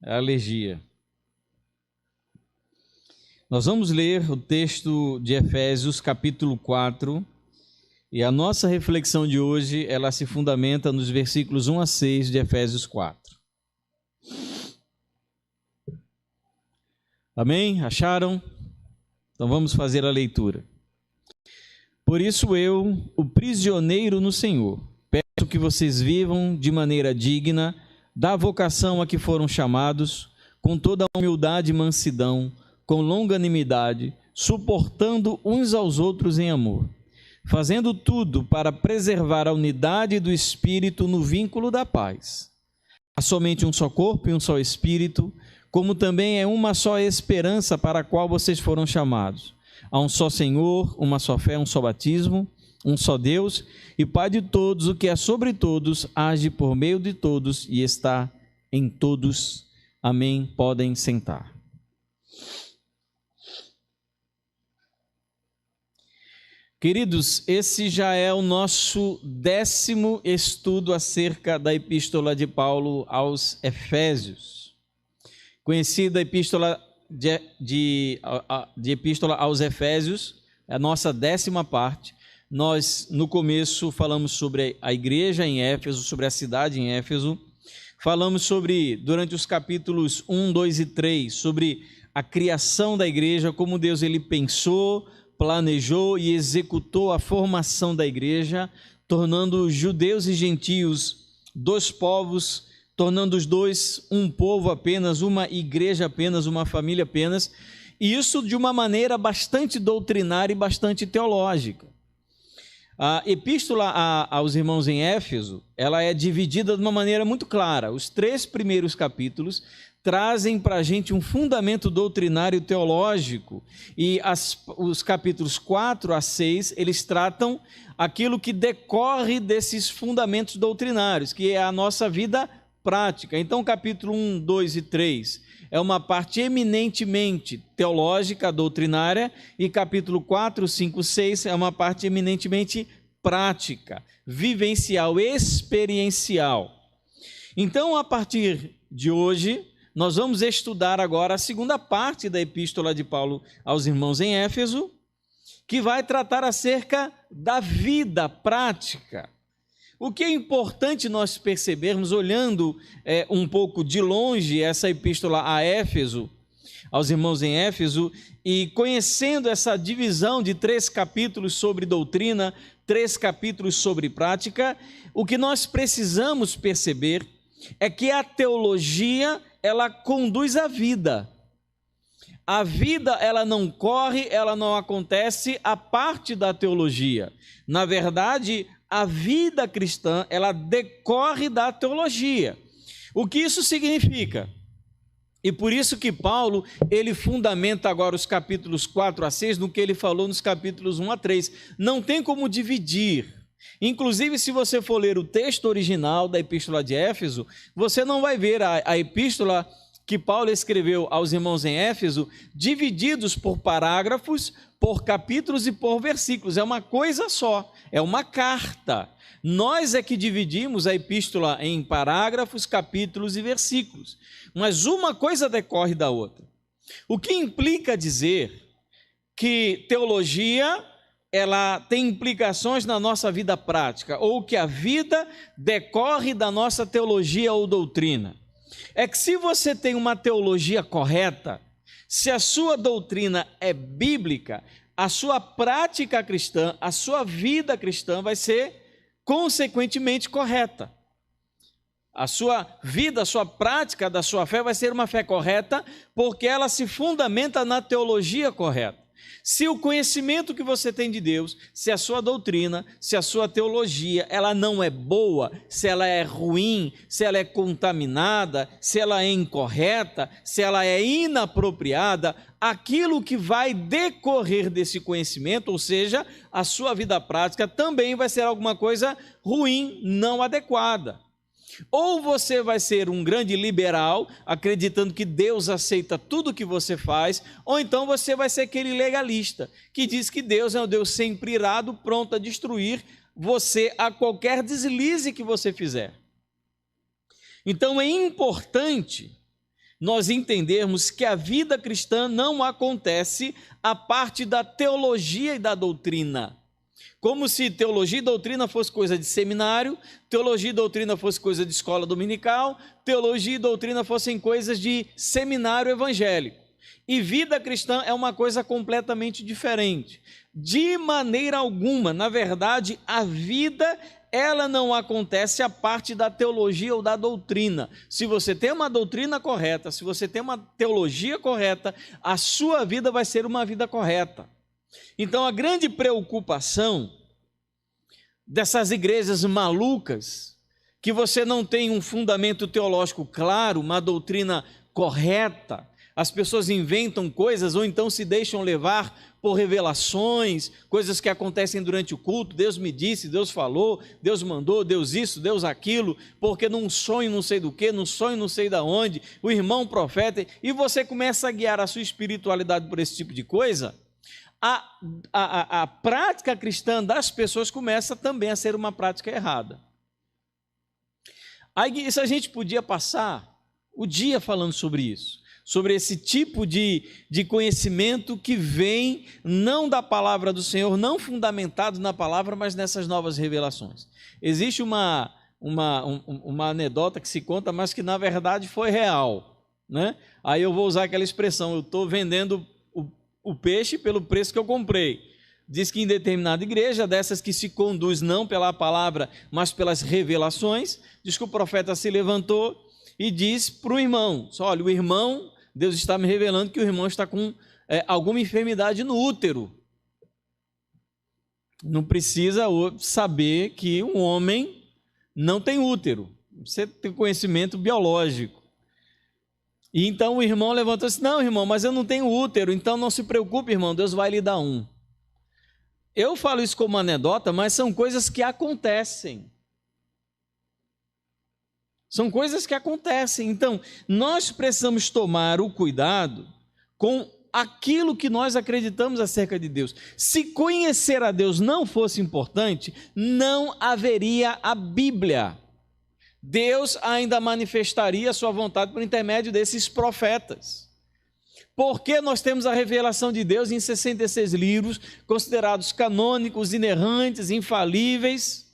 É alergia. Nós vamos ler o texto de Efésios, capítulo 4, e a nossa reflexão de hoje, ela se fundamenta nos versículos 1 a 6 de Efésios 4. Amém? Acharam? Então vamos fazer a leitura. Por isso eu, o prisioneiro no Senhor, peço que vocês vivam de maneira digna da vocação a que foram chamados, com toda a humildade e mansidão, com longanimidade, suportando uns aos outros em amor, fazendo tudo para preservar a unidade do Espírito no vínculo da paz. Há somente um só corpo e um só Espírito, como também é uma só esperança para a qual vocês foram chamados. Há um só Senhor, uma só fé, um só batismo, um só Deus e Pai de todos, o que é sobre todos, age por meio de todos e está em todos. Amém. Podem sentar. Queridos, esse já é o nosso 10º estudo acerca da Epístola de Paulo aos Efésios. Conhecida a Epístola de Epístola aos Efésios, é a nossa 10ª parte. Nós, no começo, falamos sobre a igreja em Éfeso, sobre a cidade em Éfeso. Falamos sobre, durante os capítulos 1, 2 e 3, sobre a criação da igreja, como Deus ele pensou, planejou e executou a formação da igreja, tornando judeus e gentios dois povos, tornando os dois um povo apenas, uma igreja apenas, uma família apenas, e isso de uma maneira bastante doutrinária e bastante teológica. A epístola aos irmãos em Éfeso, ela é dividida de uma maneira muito clara. Os 3 primeiros capítulos trazem para a gente um fundamento doutrinário teológico, e os capítulos 4 a 6, eles tratam aquilo que decorre desses fundamentos doutrinários, que é a nossa vida prática. Então, capítulo 1, 2 e 3 é uma parte eminentemente teológica, doutrinária, e capítulo 4, 5, 6 é uma parte eminentemente prática, vivencial, experiencial. Então, a partir de hoje, nós vamos estudar agora a segunda parte da Epístola de Paulo aos irmãos em Éfeso, que vai tratar acerca da vida prática. O que é importante nós percebermos, olhando um pouco de longe essa epístola a Éfeso, aos irmãos em Éfeso, e conhecendo essa divisão de 3 capítulos sobre doutrina, 3 capítulos sobre prática, o que nós precisamos perceber é que a teologia, ela conduz a vida. A vida, ela não corre, ela não acontece a parte da teologia. Na verdade, a vida cristã, ela decorre da teologia. O que isso significa? E por isso que Paulo, ele fundamenta agora os capítulos 4 a 6 no que ele falou nos capítulos 1 a 3. Não tem como dividir. Inclusive, se você for ler o texto original da Epístola de Éfeso, você não vai ver a epístola que Paulo escreveu aos irmãos em Éfeso divididos por parágrafos, por capítulos e por versículos. É uma coisa só, é uma carta. Nós é que dividimos a epístola em parágrafos, capítulos e versículos. Mas uma coisa decorre da outra. O que implica dizer que teologia, ela tem implicações na nossa vida prática, ou que a vida decorre da nossa teologia ou doutrina. É que se você tem uma teologia correta, se a sua doutrina é bíblica, a sua prática cristã, a sua vida cristã vai ser consequentemente correta. A sua vida, a sua prática da sua fé vai ser uma fé correta, porque ela se fundamenta na teologia correta. Se o conhecimento que você tem de Deus, se a sua doutrina, se a sua teologia, ela não é boa, se ela é ruim, se ela é contaminada, se ela é incorreta, se ela é inapropriada, aquilo que vai decorrer desse conhecimento, ou seja, a sua vida prática, também vai ser alguma coisa ruim, não adequada. Ou você vai ser um grande liberal, acreditando que Deus aceita tudo que você faz, ou então você vai ser aquele legalista, que diz que Deus é um Deus sempre irado, pronto a destruir você a qualquer deslize que você fizer. Então é importante nós entendermos que a vida cristã não acontece a parte da teologia e da doutrina. Como se teologia e doutrina fosse coisa de seminário, teologia e doutrina fosse coisa de escola dominical, teologia e doutrina fossem coisas de seminário evangélico. E vida cristã é uma coisa completamente diferente. De maneira alguma, na verdade, a vida, ela não acontece a parte da teologia ou da doutrina. Se você tem uma doutrina correta, se você tem uma teologia correta, a sua vida vai ser uma vida correta. Então, a grande preocupação dessas igrejas malucas, que você não tem um fundamento teológico claro, uma doutrina correta, as pessoas inventam coisas ou então se deixam levar por revelações, coisas que acontecem durante o culto, Deus me disse, Deus falou, Deus mandou, Deus isso, Deus aquilo, porque num sonho não sei do que, num sonho não sei da onde, o irmão profeta, e você começa a guiar a sua espiritualidade por esse tipo de coisa, a prática cristã das pessoas começa também a ser uma prática errada. Aí, isso a gente podia passar o dia falando sobre isso, sobre esse tipo de conhecimento que vem não da palavra do Senhor, não fundamentado na palavra, mas nessas novas revelações. Existe uma anedota que se conta, mas que na verdade foi real, né? Aí eu vou usar aquela expressão, eu estou vendendo o peixe pelo preço que eu comprei. Diz que em determinada igreja, dessas que se conduz não pela palavra, mas pelas revelações, diz que o profeta se levantou e disse para o irmão, olha, o irmão, Deus está me revelando que o irmão está com alguma enfermidade no útero. Não precisa saber que um homem não tem útero, você tem conhecimento biológico. E então o irmão levantou e disse, não, irmão, mas eu não tenho útero, então não se preocupe, irmão, Deus vai lhe dar um. Eu falo isso como anedota, mas são coisas que acontecem. São coisas que acontecem. Então, nós precisamos tomar o cuidado com aquilo que nós acreditamos acerca de Deus. Se conhecer a Deus não fosse importante, não haveria a Bíblia. Deus ainda manifestaria a sua vontade por intermédio desses profetas. Porque nós temos a revelação de Deus em 66 livros, considerados canônicos, inerrantes, infalíveis,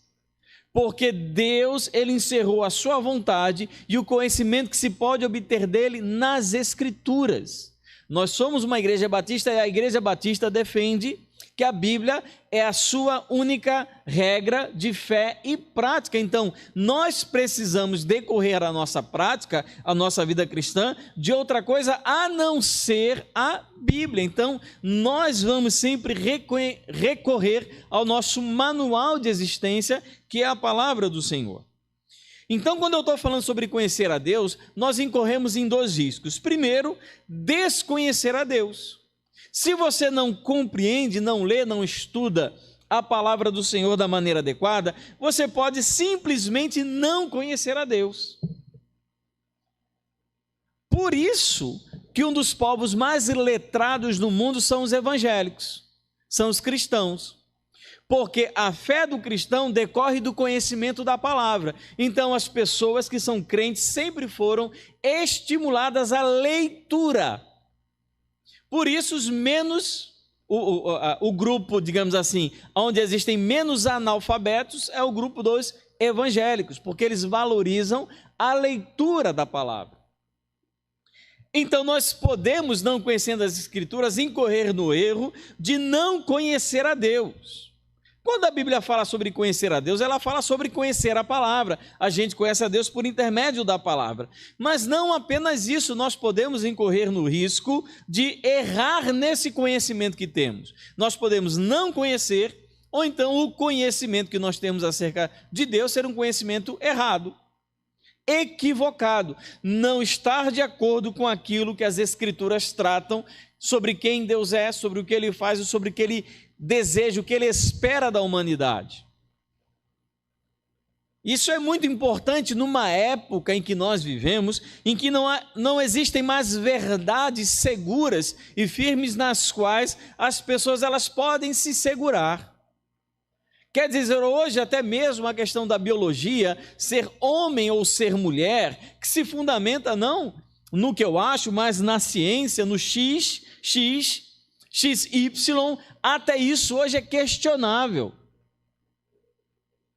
porque Deus, ele encerrou a sua vontade e o conhecimento que se pode obter dele nas Escrituras. Nós somos uma igreja batista e a igreja batista defende que a Bíblia é a sua única regra de fé e prática. Então, nós precisamos decorrer a nossa prática, a nossa vida cristã, de outra coisa a não ser a Bíblia. Então, nós vamos sempre recorrer ao nosso manual de existência, que é a palavra do Senhor. Então, quando eu estou falando sobre conhecer a Deus, nós incorremos em dois riscos. Primeiro, desconhecer a Deus. Se você não compreende, não lê, não estuda a palavra do Senhor da maneira adequada, você pode simplesmente não conhecer a Deus. Por isso que um dos povos mais letrados no mundo são os evangélicos, são os cristãos. Porque a fé do cristão decorre do conhecimento da palavra. Então, as pessoas que são crentes sempre foram estimuladas à leitura. Por isso, o grupo, digamos assim, onde existem menos analfabetos, é o grupo dos evangélicos, porque eles valorizam a leitura da palavra. Então, nós podemos, não conhecendo as Escrituras, incorrer no erro de não conhecer a Deus. Quando a Bíblia fala sobre conhecer a Deus, ela fala sobre conhecer a palavra. A gente conhece a Deus por intermédio da palavra. Mas não apenas isso, nós podemos incorrer no risco de errar nesse conhecimento que temos. Nós podemos não conhecer, ou então o conhecimento que nós temos acerca de Deus ser um conhecimento errado, equivocado, não estar de acordo com aquilo que as Escrituras tratam sobre quem Deus é, sobre o que Ele faz, sobre o que Ele deseja, o que Ele espera da humanidade. Isso é muito importante numa época em que nós vivemos, em que não existem mais verdades seguras e firmes nas quais as pessoas elas podem se segurar. Quer dizer, hoje até mesmo a questão da biologia, ser homem ou ser mulher, que se fundamenta não no que eu acho, mas na ciência, no XY, até isso hoje é questionável.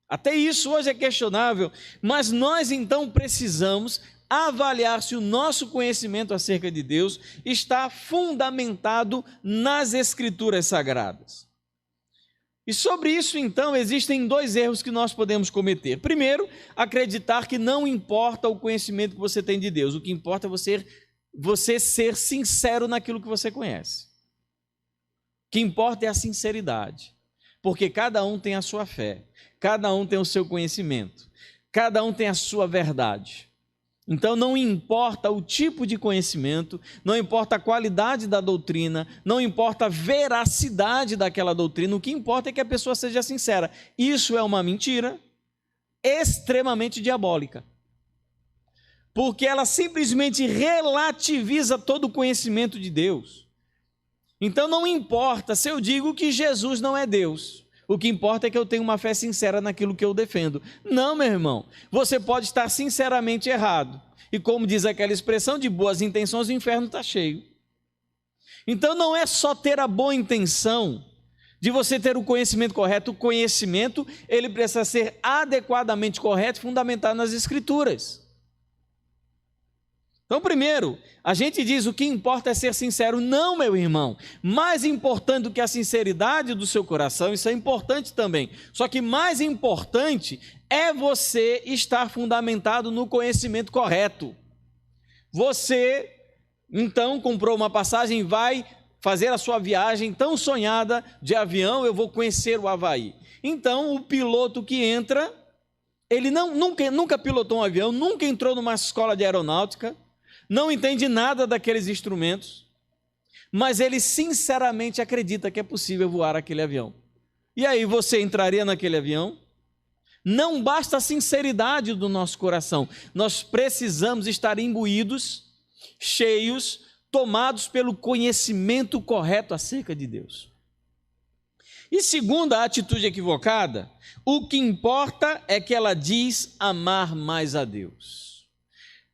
Até isso hoje é questionável, mas nós então precisamos avaliar se o nosso conhecimento acerca de Deus está fundamentado nas Escrituras Sagradas. E sobre isso, então, existem dois erros que nós podemos cometer. Primeiro, acreditar que não importa o conhecimento que você tem de Deus, o que importa é você ser sincero naquilo que você conhece. O que importa é a sinceridade, porque cada um tem a sua fé, cada um tem o seu conhecimento, cada um tem a sua verdade. Então não importa o tipo de conhecimento, não importa a qualidade da doutrina, não importa a veracidade daquela doutrina, o que importa é que a pessoa seja sincera. Isso é uma mentira extremamente diabólica, porque ela simplesmente relativiza todo o conhecimento de Deus. Então não importa se eu digo que Jesus não é Deus, o que importa é que eu tenho uma fé sincera naquilo que eu defendo. Não, meu irmão, você pode estar sinceramente errado. E como diz aquela expressão, de boas intenções o inferno está cheio. Então não é só ter a boa intenção de você ter o conhecimento correto. O conhecimento, ele precisa ser adequadamente correto e fundamentado nas Escrituras. Então, primeiro, a gente diz o que importa é ser sincero. Não, meu irmão, mais importante do que a sinceridade do seu coração, isso é importante também. Só que mais importante é você estar fundamentado no conhecimento correto. Você, então, comprou uma passagem, vai fazer a sua viagem tão sonhada de avião, eu vou conhecer o Havaí. Então, o piloto que entra, ele nunca pilotou um avião, nunca entrou numa escola de aeronáutica, não entende nada daqueles instrumentos, mas ele sinceramente acredita que é possível voar aquele avião. E aí você entraria naquele avião? Não basta a sinceridade do nosso coração, nós precisamos estar imbuídos, cheios, tomados pelo conhecimento correto acerca de Deus. E segunda, a atitude equivocada, o que importa é que ela diz amar mais a Deus.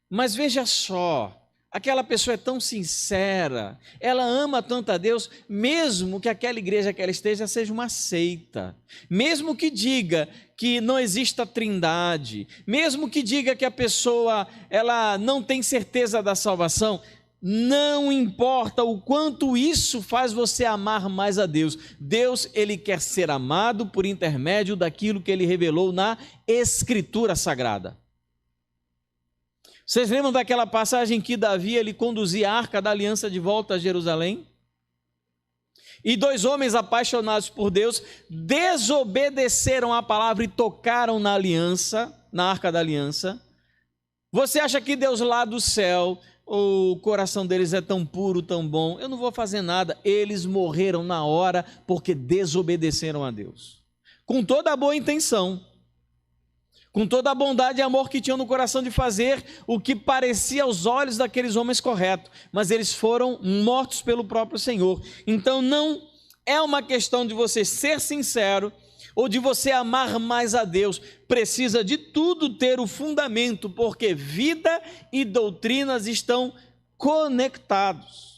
Mas veja só, aquela pessoa é tão sincera, ela ama tanto a Deus, mesmo que aquela igreja que ela esteja seja uma seita, mesmo que diga que não exista trindade, mesmo que diga que a pessoa ela não tem certeza da salvação, não importa o quanto isso faz você amar mais a Deus. Deus, ele quer ser amado por intermédio daquilo que ele revelou na Escritura Sagrada. Vocês lembram daquela passagem que Davi ele conduzia a Arca da Aliança de volta a Jerusalém? E dois homens apaixonados por Deus desobedeceram a palavra e tocaram na aliança, na Arca da Aliança. Você acha que Deus lá do céu, o coração deles é tão puro, tão bom? Eu não vou fazer nada. Eles morreram na hora porque desobedeceram a Deus. Com toda a boa intenção, com toda a bondade e amor que tinham no coração de fazer o que parecia aos olhos daqueles homens correto, mas eles foram mortos pelo próprio Senhor. Então não é uma questão de você ser sincero ou de você amar mais a Deus, precisa de tudo ter o fundamento, porque vida e doutrinas estão conectados.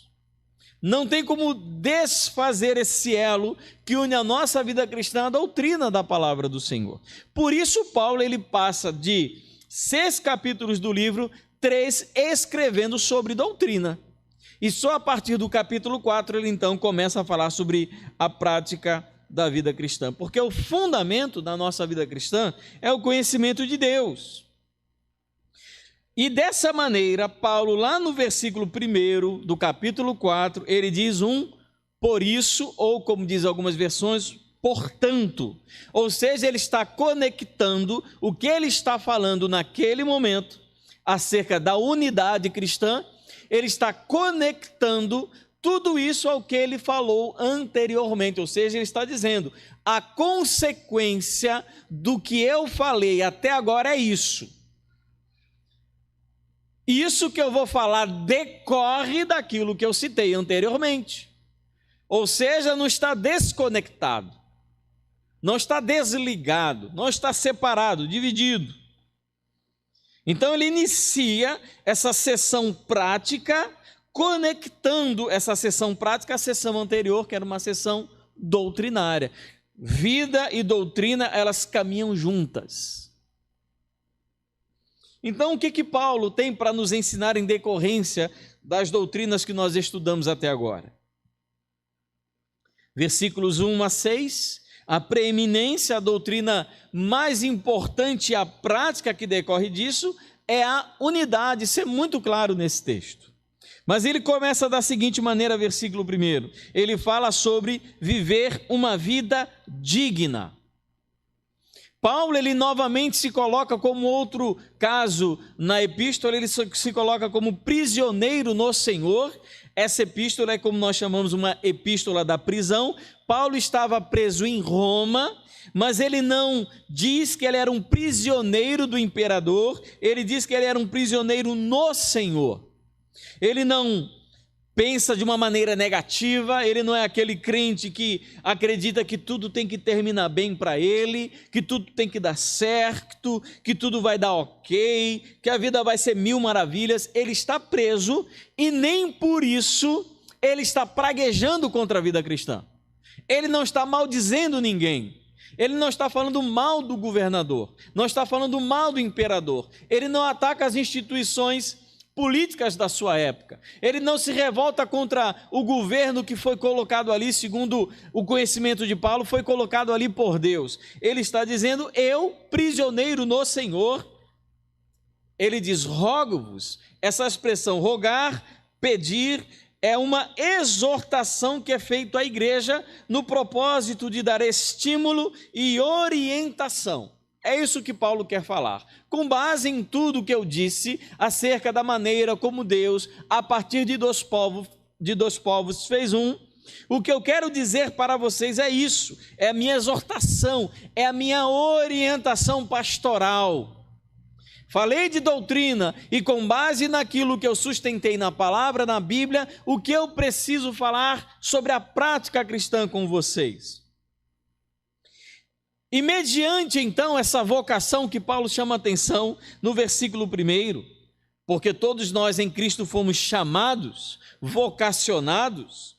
Não tem como desfazer esse elo que une a nossa vida cristã à doutrina da palavra do Senhor. Por isso Paulo ele passa de 6 capítulos do livro, 3 escrevendo sobre doutrina. E só a partir do capítulo 4 ele então começa a falar sobre a prática da vida cristã. Porque o fundamento da nossa vida cristã é o conhecimento de Deus. E dessa maneira, Paulo, lá no versículo 1 do capítulo 4, ele diz por isso, ou como diz algumas versões, portanto. Ou seja, ele está conectando o que ele está falando naquele momento, acerca da unidade cristã, ele está conectando tudo isso ao que ele falou anteriormente. Ou seja, ele está dizendo, a consequência do que eu falei até agora é isso. Isso que eu vou falar decorre daquilo que eu citei anteriormente. Ou seja, não está desconectado, não está desligado, não está separado, dividido. Então ele inicia essa sessão prática, conectando essa sessão prática à sessão anterior, que era uma sessão doutrinária. Vida e doutrina, elas caminham juntas. Então, o que Paulo tem para nos ensinar em decorrência das doutrinas que nós estudamos até agora? Versículos 1 a 6, a preeminência, a doutrina mais importante e a prática que decorre disso é a unidade. Isso é muito claro nesse texto. Mas ele começa da seguinte maneira, versículo 1. Ele fala sobre viver uma vida digna. Paulo, ele novamente se coloca como outro caso na epístola, ele se coloca como prisioneiro no Senhor. Essa epístola é como nós chamamos uma epístola da prisão. Paulo estava preso em Roma, mas ele não diz que ele era um prisioneiro do imperador, ele diz que ele era um prisioneiro no Senhor. Ele não pensa de uma maneira negativa, ele não é aquele crente que acredita que tudo tem que terminar bem para ele, que tudo tem que dar certo, que tudo vai dar ok, que a vida vai ser mil maravilhas. Ele está preso e nem por isso ele está praguejando contra a vida cristã. Ele não está maldizendo ninguém. Ele não está falando mal do governador, não está falando mal do imperador. Ele não ataca as instituições políticas da sua época. Ele não se revolta contra o governo que foi colocado ali, segundo o conhecimento de Paulo, foi colocado ali por Deus. Ele está dizendo, eu, prisioneiro no Senhor. Ele diz, rogo-vos. Essa expressão, rogar, pedir, é uma exortação que é feita à igreja no propósito de dar estímulo e orientação. É isso que Paulo quer falar. Com base em tudo que eu disse acerca da maneira como Deus, a partir de dois povos fez um, o que eu quero dizer para vocês é isso, é a minha exortação, é a minha orientação pastoral. Falei de doutrina e com base naquilo que eu sustentei na palavra, na Bíblia, o que eu preciso falar sobre a prática cristã com vocês. E mediante então essa vocação que Paulo chama a atenção no versículo 1, porque todos nós em Cristo fomos chamados, vocacionados,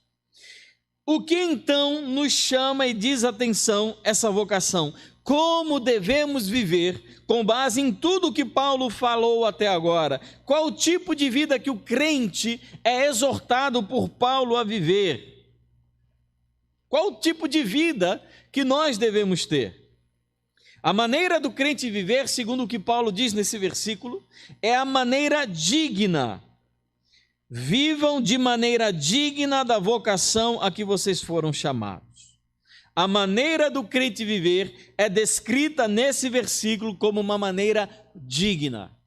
o que então nos chama e diz atenção essa vocação? Como devemos viver com base em tudo que Paulo falou até agora? Qual o tipo de vida que o crente é exortado por Paulo a viver? Qual o tipo de vida que nós devemos ter? A maneira do crente viver, segundo o que Paulo diz nesse versículo, é a maneira digna. Vivam de maneira digna da vocação a que vocês foram chamados. A maneira do crente viver é descrita nesse versículo como uma maneira digna.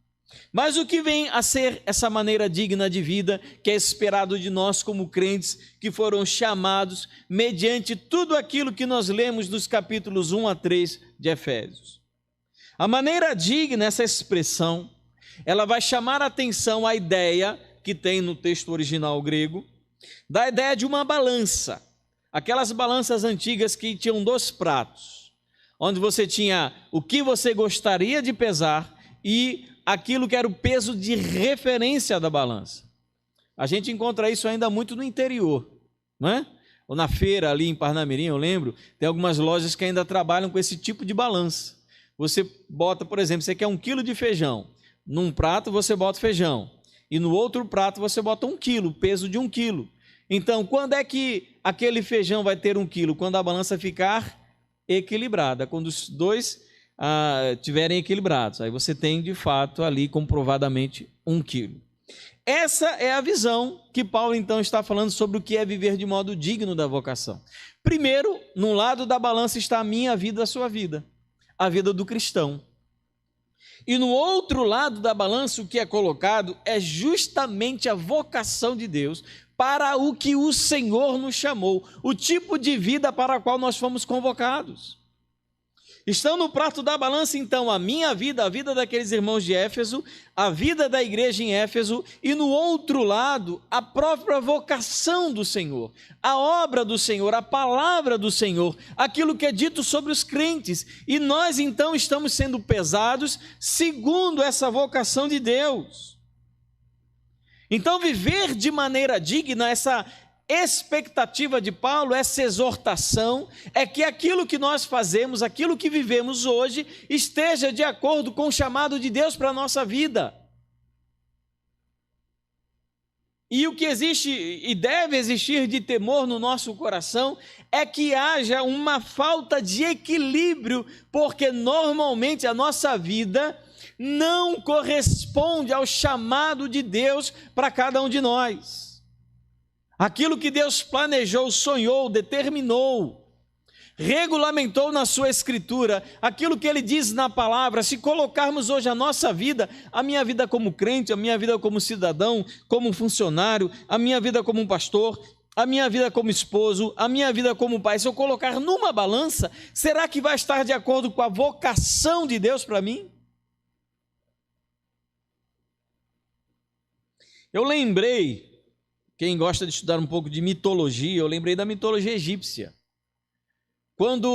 Mas o que vem a ser essa maneira digna de vida que é esperado de nós como crentes que foram chamados mediante tudo aquilo que nós lemos nos capítulos 1 a 3 de Efésios? A maneira digna, essa expressão, ela vai chamar a atenção à ideia que tem no texto original grego, da ideia de uma balança. Aquelas balanças antigas que tinham 2 pratos, onde você tinha o que você gostaria de pesar e aquilo que era o peso de referência da balança. A gente encontra isso ainda muito no interior, não é? Ou na feira ali em Parnamirim, eu lembro, tem algumas lojas que ainda trabalham com esse tipo de balança. Você bota, por exemplo, você quer 1 quilo de feijão, num prato você bota feijão, e no outro prato você bota 1 quilo, o peso de 1 quilo. Então, quando é que aquele feijão vai ter 1 quilo? Quando a balança ficar equilibrada, quando os dois tiverem equilibrados, aí você tem de fato ali comprovadamente 1 quilo. Essa é a visão que Paulo então está falando sobre o que é viver de modo digno da vocação. Primeiro, num lado da balança está a minha vida, a sua vida, a vida do cristão. E no outro lado da balança o que é colocado é justamente a vocação de Deus para o que o Senhor nos chamou, o tipo de vida para a qual nós fomos convocados. Estão no prato da balança, então, a minha vida, a vida daqueles irmãos de Éfeso, a vida da igreja em Éfeso, e no outro lado, a própria vocação do Senhor, a obra do Senhor, a palavra do Senhor, aquilo que é dito sobre os crentes. E nós, então, estamos sendo pesados segundo essa vocação de Deus. Então, viver de maneira digna, essa expectativa de Paulo, essa exortação, é que aquilo que nós fazemos, aquilo que vivemos hoje, esteja de acordo com o chamado de Deus para a nossa vida. E o que existe e deve existir de temor no nosso coração é que haja uma falta de equilíbrio, porque normalmente a nossa vida não corresponde ao chamado de Deus para cada um de nós. Aquilo que Deus planejou, sonhou, determinou, regulamentou na sua Escritura, aquilo que Ele diz na palavra, se colocarmos hoje a nossa vida, a minha vida como crente, a minha vida como cidadão, como funcionário, a minha vida como pastor, a minha vida como esposo, a minha vida como pai, se eu colocar numa balança, será que vai estar de acordo com a vocação de Deus para mim? Eu lembrei, quem gosta de estudar um pouco de mitologia, eu lembrei da mitologia egípcia. Quando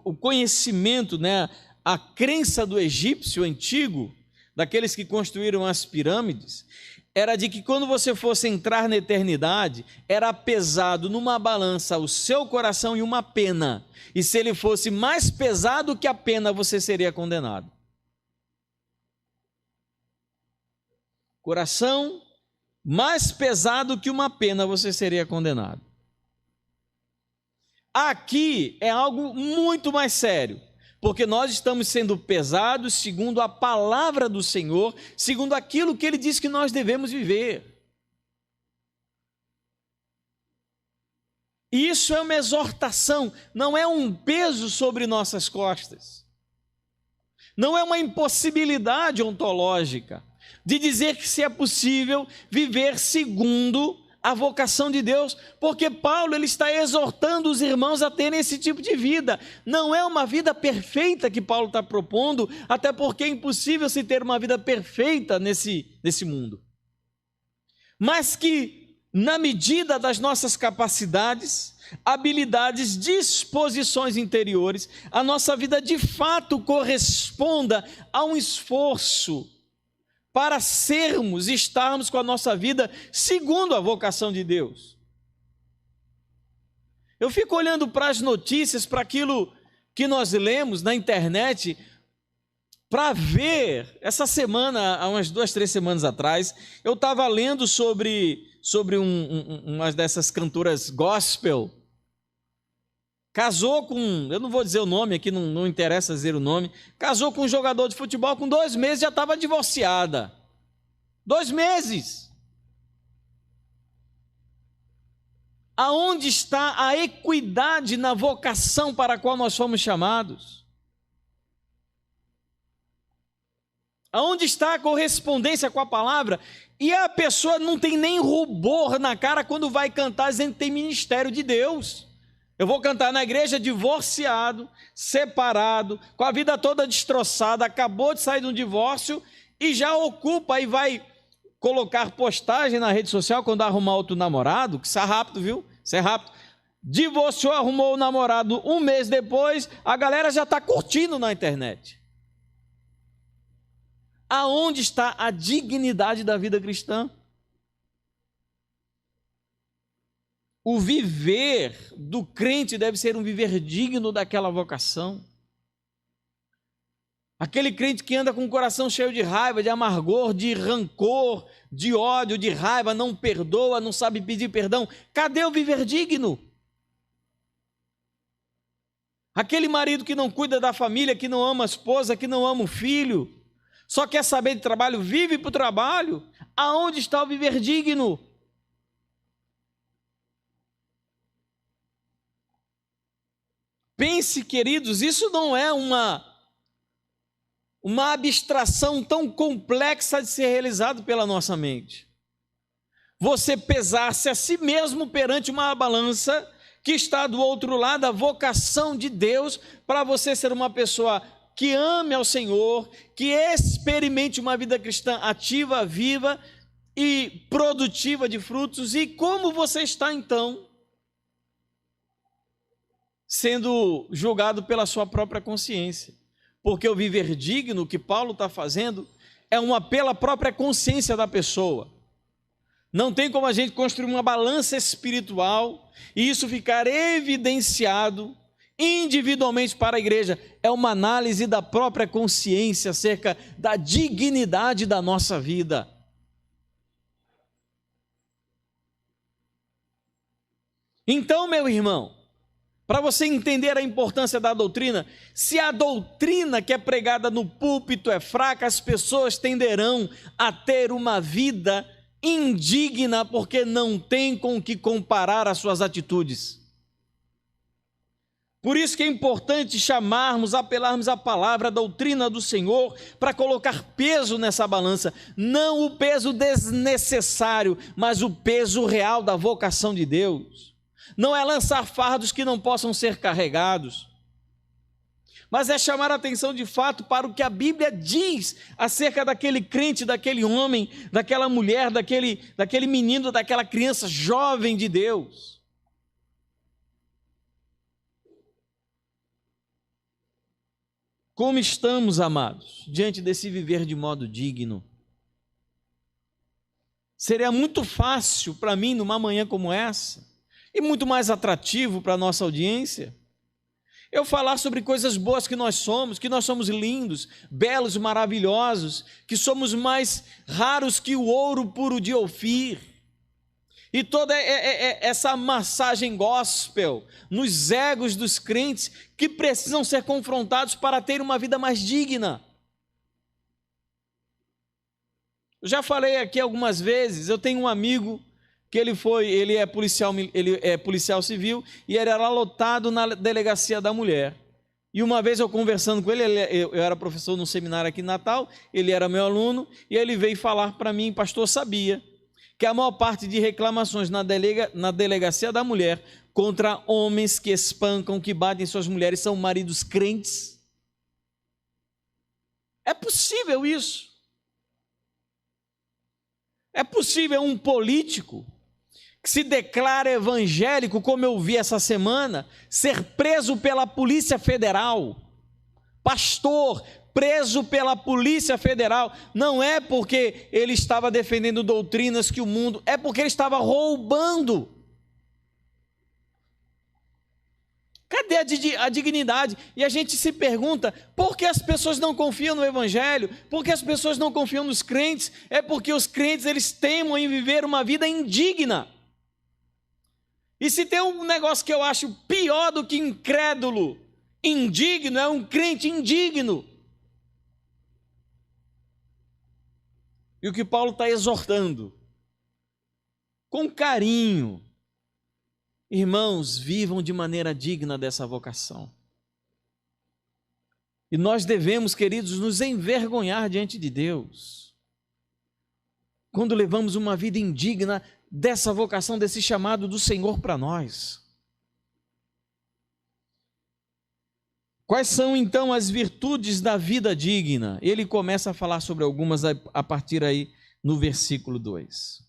o conhecimento, né, a crença do egípcio antigo, daqueles que construíram as pirâmides, era de que quando você fosse entrar na eternidade, era pesado numa balança o seu coração e uma pena. E se ele fosse mais pesado que a pena, você seria condenado. Coração mais pesado que uma pena, você seria condenado. Aqui é algo muito mais sério, porque nós estamos sendo pesados segundo a palavra do Senhor, segundo aquilo que Ele diz que nós devemos viver. Isso é uma exortação, não é um peso sobre nossas costas, não é uma impossibilidade ontológica, de dizer que se é possível viver segundo a vocação de Deus, porque Paulo ele está exortando os irmãos a terem esse tipo de vida. Não é uma vida perfeita que Paulo está propondo, até porque é impossível se ter uma vida perfeita nesse mundo. Mas que, na medida das nossas capacidades, habilidades, disposições interiores, a nossa vida de fato corresponda a um esforço para sermos, estarmos com a nossa vida segundo a vocação de Deus. Eu fico olhando para as notícias, para aquilo que nós lemos na internet, para ver, essa semana, há umas 2, 3 semanas atrás, eu estava lendo sobre uma dessas cantoras gospel. Casou com, eu não vou dizer o nome aqui, não interessa dizer o nome, casou com um jogador de futebol, com 2 meses já estava divorciada. 2 meses. Aonde está a equidade na vocação para a qual nós fomos chamados? Aonde está a correspondência com a palavra? E a pessoa não tem nem rubor na cara quando vai cantar dizendo que tem ministério de Deus. Eu vou cantar na igreja divorciado, separado, com a vida toda destroçada, acabou de sair de um divórcio e já ocupa e vai colocar postagem na rede social quando arrumar outro namorado, que isso é rápido, viu? Isso é rápido. Divorciou, arrumou o namorado 1 mês depois, a galera já está curtindo na internet. Aonde está a dignidade da vida cristã? O viver do crente deve ser um viver digno daquela vocação. Aquele crente que anda com o coração cheio de raiva, de amargor, de rancor, de ódio, de raiva, não perdoa, não sabe pedir perdão. Cadê o viver digno? Aquele marido que não cuida da família, que não ama a esposa, que não ama o filho, só quer saber de trabalho, vive para o trabalho. Aonde está o viver digno? Pense, queridos, isso não é uma abstração tão complexa de ser realizado pela nossa mente. Você pesar-se a si mesmo perante uma balança que está do outro lado, a vocação de Deus para você ser uma pessoa que ame ao Senhor, que experimente uma vida cristã ativa, viva e produtiva de frutos. E como você está então sendo julgado pela sua própria consciência? Porque o viver digno que Paulo está fazendo é uma pela própria consciência da pessoa. Não tem como a gente construir uma balança espiritual e isso ficar evidenciado individualmente para a igreja. É uma análise da própria consciência acerca da dignidade da nossa vida. Então, meu irmão, para você entender a importância da doutrina, se a doutrina que é pregada no púlpito é fraca, as pessoas tenderão a ter uma vida indigna, porque não tem com que comparar as suas atitudes. Por isso que é importante chamarmos, apelarmos à palavra, a doutrina do Senhor, para colocar peso nessa balança, não o peso desnecessário, mas o peso real da vocação de Deus. Não é lançar fardos que não possam ser carregados, mas é chamar a atenção de fato para o que a Bíblia diz acerca daquele crente, daquele homem, daquela mulher, daquele menino, daquela criança jovem de Deus. Como estamos, amados, diante desse viver de modo digno? Seria muito fácil para mim, numa manhã como essa, e muito mais atrativo para a nossa audiência, eu falar sobre coisas boas que nós somos lindos, belos, maravilhosos, que somos mais raros que o ouro puro de Ofir, e toda essa massagem gospel nos egos dos crentes que precisam ser confrontados para ter uma vida mais digna. Eu já falei aqui algumas vezes, eu tenho um amigo que ele é policial civil e ele era lotado na delegacia da mulher. E uma vez eu conversando com ele, eu era professor num seminário aqui em Natal, ele era meu aluno, e ele veio falar para mim: pastor, sabia que a maior parte de reclamações na delegacia da mulher contra homens que espancam, que batem suas mulheres, são maridos crentes? É possível isso? É possível um político que se declara evangélico, como eu vi essa semana, ser preso pela Polícia Federal? Pastor preso pela Polícia Federal, não é porque ele estava defendendo doutrinas que o mundo, é porque ele estava roubando. Cadê a dignidade? E a gente se pergunta, por que as pessoas não confiam no Evangelho? Por que as pessoas não confiam nos crentes? É porque os crentes, eles temem em viver uma vida indigna. E se tem um negócio que eu acho pior do que incrédulo, indigno, é um crente indigno. E o que Paulo está exortando, com carinho: irmãos, vivam de maneira digna dessa vocação. E nós devemos, queridos, nos envergonhar diante de Deus quando levamos uma vida indigna dessa vocação, desse chamado do Senhor para nós. Quais são então as virtudes da vida digna? Ele começa a falar sobre algumas a partir aí no versículo 2.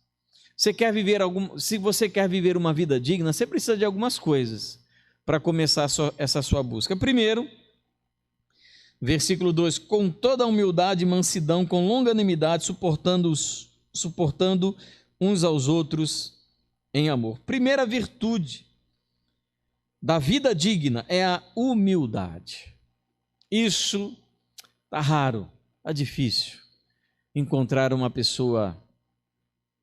Se você quer viver uma vida digna, você precisa de algumas coisas para começar essa sua busca. Primeiro, versículo 2: com toda humildade e mansidão, com longanimidade, suportando uns aos outros em amor. Primeira virtude da vida digna é a humildade. Isso está raro, está difícil encontrar uma pessoa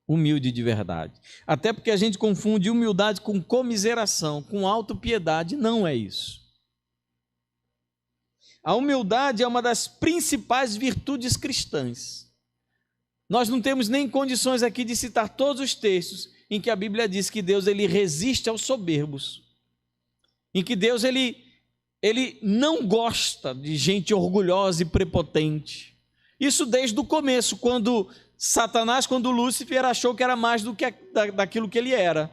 humilde de verdade. Até porque a gente confunde humildade com comiseração, com autopiedade. Não é isso. A humildade é uma das principais virtudes cristãs. Nós não temos nem condições aqui de citar todos os textos em que a Bíblia diz que Deus ele resiste aos soberbos, em que Deus ele não gosta de gente orgulhosa e prepotente. Isso desde o começo, quando Lúcifer achou que era mais do que daquilo que ele era.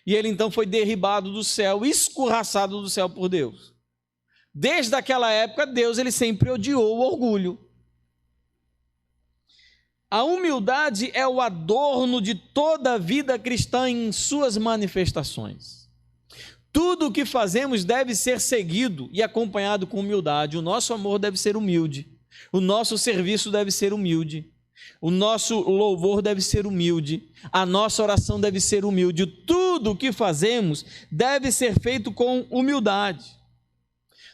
E ele então foi derribado do céu, escorraçado do céu por Deus. Desde aquela época, Deus ele sempre odiou o orgulho. A humildade é o adorno de toda a vida cristã em suas manifestações. Tudo o que fazemos deve ser seguido e acompanhado com humildade. O nosso amor deve ser humilde. O nosso serviço deve ser humilde. O nosso louvor deve ser humilde. A nossa oração deve ser humilde. Tudo o que fazemos deve ser feito com humildade.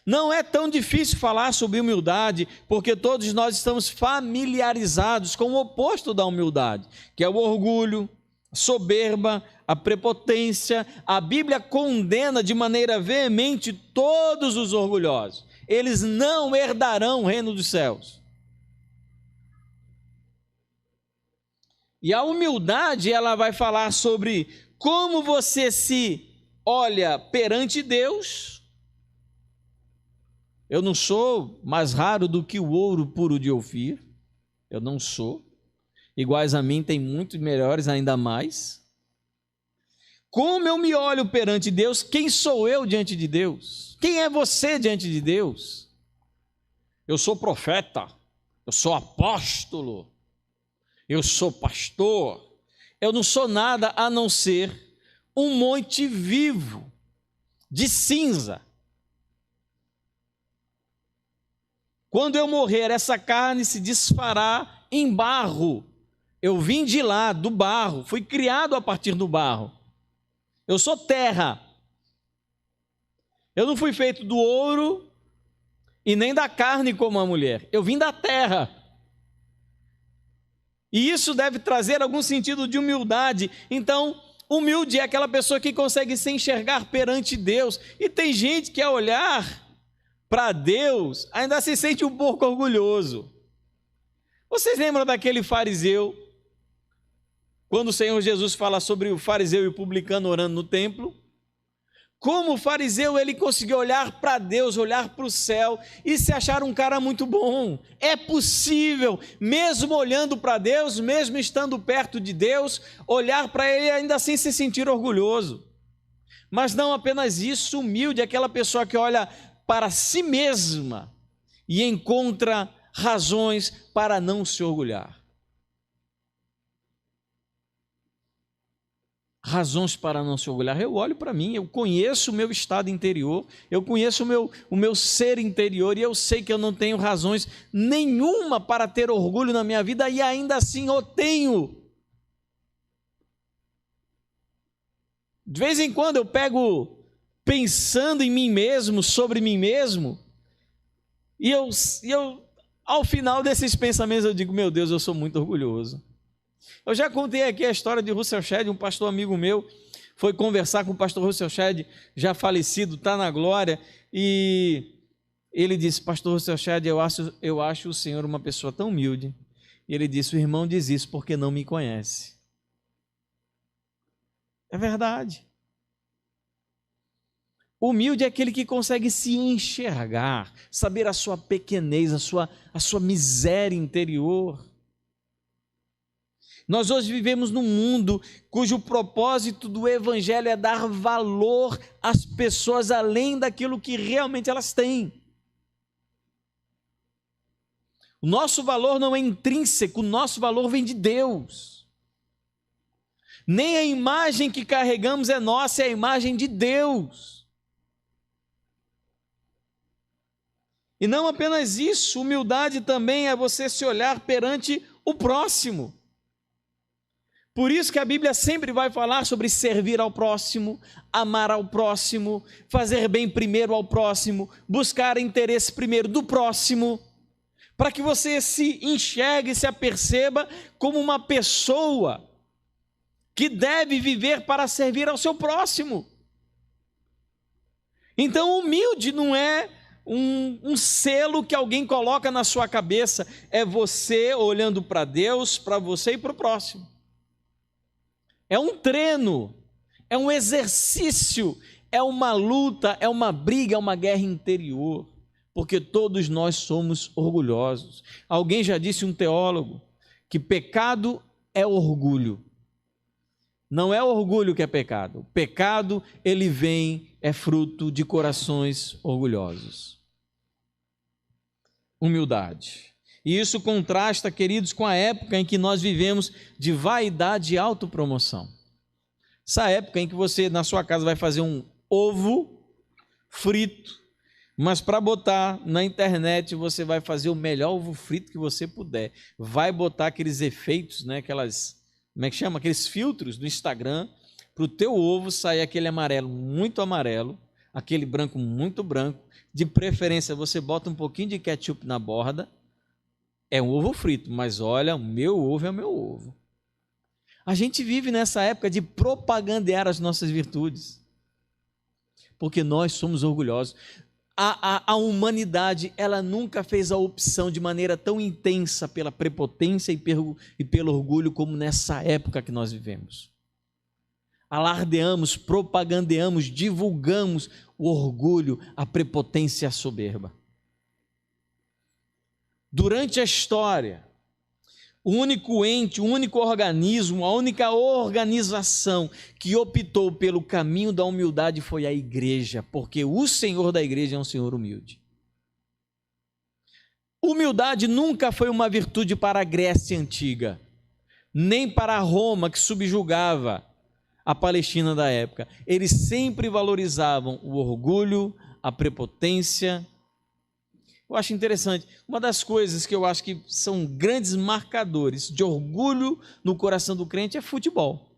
Não é tão difícil falar sobre humildade, porque todos nós estamos familiarizados com o oposto da humildade, que é o orgulho, a soberba, a prepotência. A Bíblia condena de maneira veemente todos os orgulhosos. Eles não herdarão o reino dos céus. E a humildade, ela vai falar sobre como você se olha perante Deus. Eu não sou mais raro do que o ouro puro de Ofir. Eu não sou. Iguais a mim tem muitos melhores ainda mais. Como eu me olho perante Deus, quem sou eu diante de Deus? Quem é você diante de Deus? Eu sou profeta, eu sou apóstolo, eu sou pastor. Eu não sou nada a não ser um monte vivo de cinza. Quando eu morrer, essa carne se desfará em barro. Eu vim de lá, do barro, fui criado a partir do barro. Eu sou terra. Eu não fui feito do ouro e nem da carne como a mulher. Eu vim da terra. E isso deve trazer algum sentido de humildade. Então, humilde é aquela pessoa que consegue se enxergar perante Deus. E tem gente que, ao olhar para Deus, ainda se sente um pouco orgulhoso. Vocês lembram daquele fariseu? Quando o Senhor Jesus fala sobre o fariseu e o publicano orando no templo, como o fariseu ele conseguiu olhar para Deus, olhar para o céu e se achar um cara muito bom. É possível, mesmo olhando para Deus, mesmo estando perto de Deus, olhar para Ele e ainda assim se sentir orgulhoso. Mas não apenas isso, humilde é aquela pessoa que olha para si mesma e encontra razões para não se orgulhar. Razões para não se orgulhar. Eu olho para mim, eu conheço o meu estado interior, eu conheço o meu ser interior e eu sei que eu não tenho razões nenhuma para ter orgulho na minha vida e ainda assim eu tenho. De vez em quando eu pego pensando em mim mesmo, sobre mim mesmo, e eu ao final desses pensamentos eu digo, meu Deus, eu sou muito orgulhoso. Eu já contei aqui a história de Russell Shedd, um pastor amigo meu, foi conversar com o pastor Russell Shedd, já falecido, está na glória, e ele disse, pastor Russell Shedd, eu acho o senhor uma pessoa tão humilde. E ele disse, o irmão diz isso porque não me conhece. É verdade. Humilde é aquele que consegue se enxergar, saber a sua pequenez, a sua miséria interior. Nós hoje vivemos num mundo cujo propósito do evangelho é dar valor às pessoas além daquilo que realmente elas têm. O nosso valor não é intrínseco, o nosso valor vem de Deus. Nem a imagem que carregamos é nossa, é a imagem de Deus. E não apenas isso, humildade também é você se olhar perante o próximo. Por isso que a Bíblia sempre vai falar sobre servir ao próximo, amar ao próximo, fazer bem primeiro ao próximo, buscar interesse primeiro do próximo, para que você se enxergue e se aperceba como uma pessoa que deve viver para servir ao seu próximo. Então, humilde não é um selo que alguém coloca na sua cabeça, é você olhando para Deus, para você e para o próximo. É um treino, é um exercício, é uma luta, é uma briga, é uma guerra interior, porque todos nós somos orgulhosos. Alguém já disse, um teólogo, que pecado é orgulho Não é orgulho que é pecado. O pecado, ele é fruto de corações orgulhosos. Humildade. E isso contrasta, queridos, com a época em que nós vivemos de vaidade e autopromoção. Essa época em que você, na sua casa, vai fazer um ovo frito, mas para botar na internet, você vai fazer o melhor ovo frito que você puder. Vai botar aqueles efeitos, né, como é que chama? Aqueles filtros do Instagram, para o teu ovo sair aquele amarelo muito amarelo, aquele branco muito branco. De preferência, você bota um pouquinho de ketchup na borda. É um ovo frito, mas olha, o meu ovo é o meu ovo. A gente vive nessa época de propagandear as nossas virtudes, porque nós somos orgulhosos. A humanidade, ela nunca fez a opção de maneira tão intensa pela prepotência e pelo orgulho como nessa época que nós vivemos. Alardeamos, propagandeamos, divulgamos o orgulho, a prepotência e a soberba. Durante a história, o único ente, o único organismo, a única organização que optou pelo caminho da humildade foi a igreja, porque o Senhor da igreja é um Senhor humilde. Humildade nunca foi uma virtude para a Grécia antiga, nem para Roma, que subjugava a Palestina da época. Eles sempre valorizavam o orgulho, a prepotência. Eu acho interessante, uma das coisas que eu acho que são grandes marcadores de orgulho no coração do crente é futebol.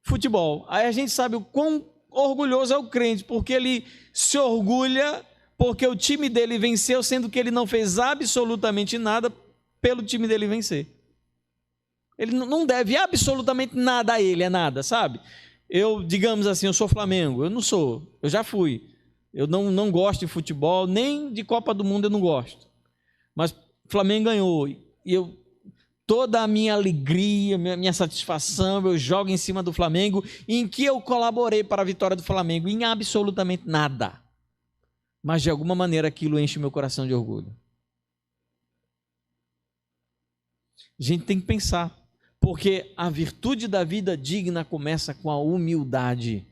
Futebol. Aí a gente sabe o quão orgulhoso é o crente, porque ele se orgulha porque o time dele venceu, sendo que ele não fez absolutamente nada pelo time dele vencer. Ele não deve absolutamente nada a ele, é nada, sabe? Digamos assim, eu sou Flamengo, eu não sou, eu já fui. Eu não gosto de futebol, nem de Copa do Mundo eu não gosto. Mas Flamengo ganhou, e toda a minha alegria, minha satisfação, eu jogo em cima do Flamengo, em que eu colaborei para a vitória do Flamengo, em absolutamente nada. Mas de alguma maneira aquilo enche meu coração de orgulho. A gente tem que pensar. Porque a virtude da vida digna começa com a humildade.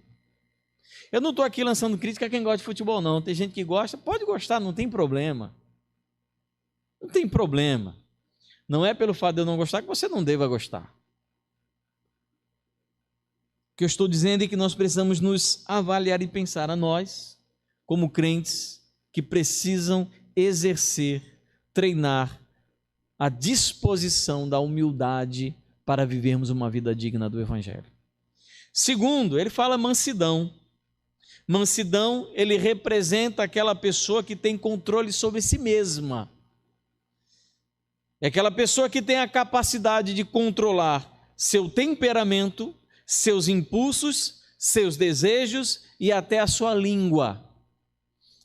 Eu não estou aqui lançando crítica a quem gosta de futebol, não. Tem gente que gosta, pode gostar, não tem problema. Não tem problema. Não é pelo fato de eu não gostar que você não deva gostar. O que eu estou dizendo é que nós precisamos nos avaliar e pensar a nós, como crentes, que precisam exercer, treinar a disposição da humildade para vivermos uma vida digna do Evangelho. Segundo, ele fala mansidão. Mansidão, ele representa aquela pessoa que tem controle sobre si mesma. É aquela pessoa que tem a capacidade de controlar seu temperamento, seus impulsos, seus desejos e até a sua língua.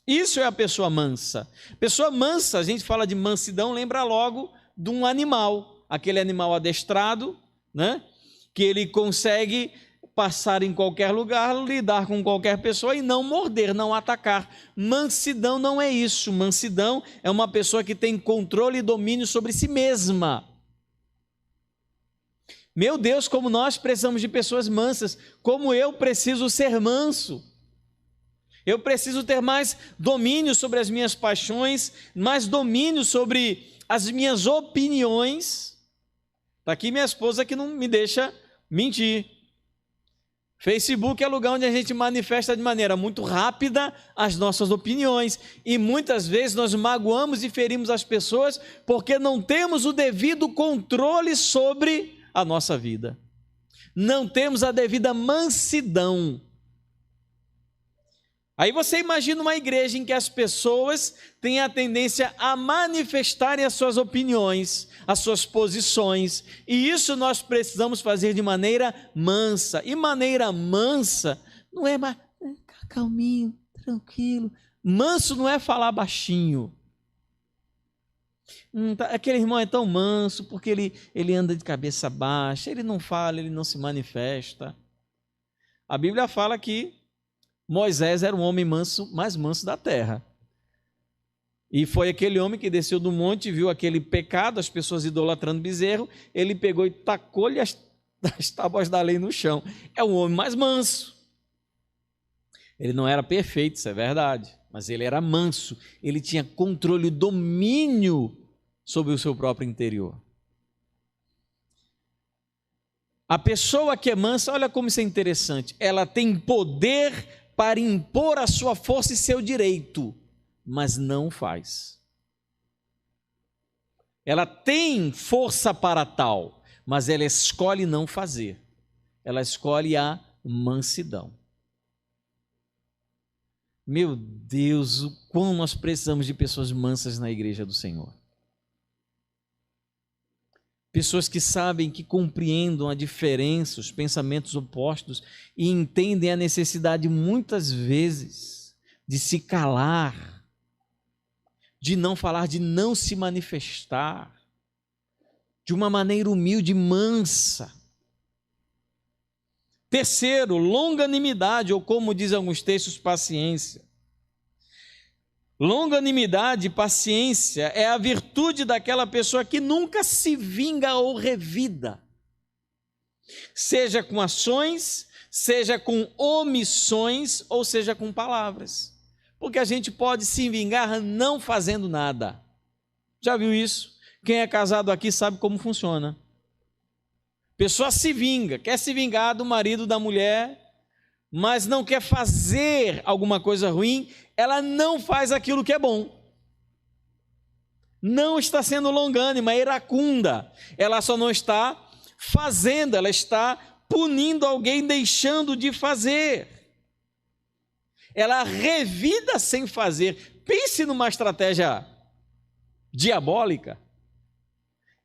Isso é a pessoa mansa. Pessoa mansa, a gente fala de mansidão, lembra logo de um animal. Aquele animal adestrado, né? Que ele consegue passar em qualquer lugar, lidar com qualquer pessoa e não morder, não atacar. Mansidão não é isso. Mansidão é uma pessoa que tem controle e domínio sobre si mesma. Meu Deus, como nós precisamos de pessoas mansas, como eu preciso ser manso. Eu preciso ter mais domínio sobre as minhas paixões, mais domínio sobre as minhas opiniões. Está aqui minha esposa que não me deixa mentir. Facebook é lugar onde a gente manifesta de maneira muito rápida as nossas opiniões. E muitas vezes nós magoamos e ferimos as pessoas porque não temos o devido controle sobre a nossa vida. Não temos a devida mansidão. Aí você imagina uma igreja em que as pessoas têm a tendência a manifestarem as suas opiniões, as suas posições, e isso nós precisamos fazer de maneira mansa. E maneira mansa não é mais calminho, tranquilo. Manso não é falar baixinho. Aquele irmão é tão manso porque ele anda de cabeça baixa, ele não fala, ele não se manifesta. A Bíblia fala que Moisés era o homem manso, mais manso da terra. E foi aquele homem que desceu do monte, viu aquele pecado, as pessoas idolatrando bezerro, ele pegou e tacou-lhe as tábuas da lei no chão. É um homem mais manso. Ele não era perfeito, isso é verdade, mas ele era manso, ele tinha controle e domínio sobre o seu próprio interior. A pessoa que é mansa, olha como isso é interessante, ela tem poder para impor a sua força e seu direito, mas não faz. Ela tem força para tal, mas ela escolhe não fazer. Ela escolhe a mansidão. Meu Deus, o quão nós precisamos de pessoas mansas na igreja do Senhor. Pessoas que sabem, que compreendam a diferença, os pensamentos opostos e entendem a necessidade muitas vezes de se calar, de não falar, de não se manifestar, de uma maneira humilde e mansa. Terceiro, longanimidade, ou como dizem alguns textos, paciência. Longanimidade e paciência é a virtude daquela pessoa que nunca se vinga ou revida, seja com ações, seja com omissões, ou seja com palavras. Porque a gente pode se vingar não fazendo nada. Já viu isso? Quem é casado aqui sabe como funciona. Pessoa se vinga, quer se vingar do marido, da mulher, mas não quer fazer alguma coisa ruim, ela não faz aquilo que é bom. Não está sendo longânima, é iracunda. Ela só não está fazendo, ela está punindo alguém, deixando de fazer. Ela revida sem fazer. Pense numa estratégia diabólica.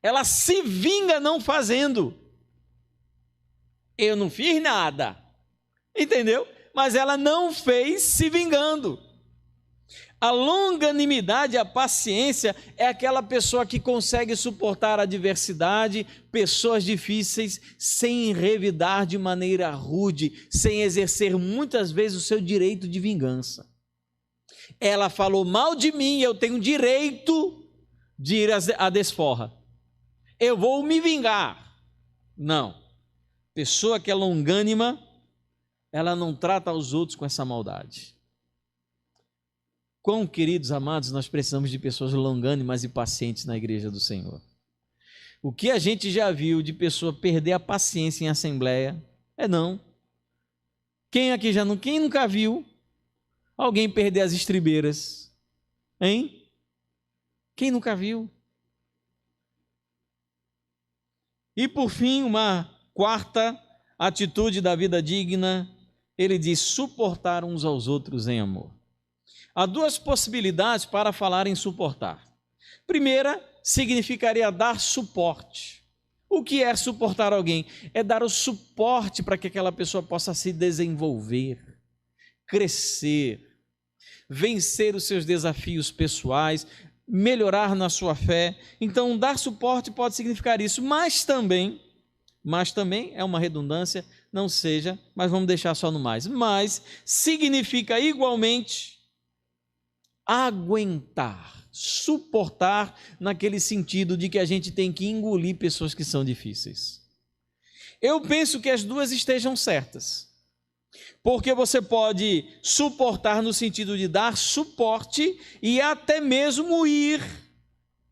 Ela se vinga não fazendo. Eu não fiz nada, entendeu? Mas ela não fez se vingando. A longanimidade, a paciência é aquela pessoa que consegue suportar a adversidade, pessoas difíceis, sem revidar de maneira rude, sem exercer muitas vezes o seu direito de vingança. Ela falou mal de mim, eu tenho direito de ir à desforra. Eu vou me vingar. Não. Pessoa que é longânima, ela não trata os outros com essa maldade. Quão, queridos amados, nós precisamos de pessoas longânimas e pacientes na igreja do Senhor. O que a gente já viu de pessoa perder a paciência em assembleia, não. Quem aqui já não, quem nunca viu alguém perder as estribeiras? Hein? Quem nunca viu? E por fim, uma quarta atitude da vida digna, ele diz suportar uns aos outros em amor. Há duas possibilidades para falar em suportar. Primeira, significaria dar suporte. O que é suportar alguém? É dar o suporte para que aquela pessoa possa se desenvolver, crescer, vencer os seus desafios pessoais, melhorar na sua fé. Então, dar suporte pode significar isso, mas também é uma redundância, não seja, mas vamos deixar só no mais. Mas significa igualmente aguentar, suportar, naquele sentido de que a gente tem que engolir pessoas que são difíceis. Eu penso que as duas estejam certas, porque você pode suportar no sentido de dar suporte e até mesmo ir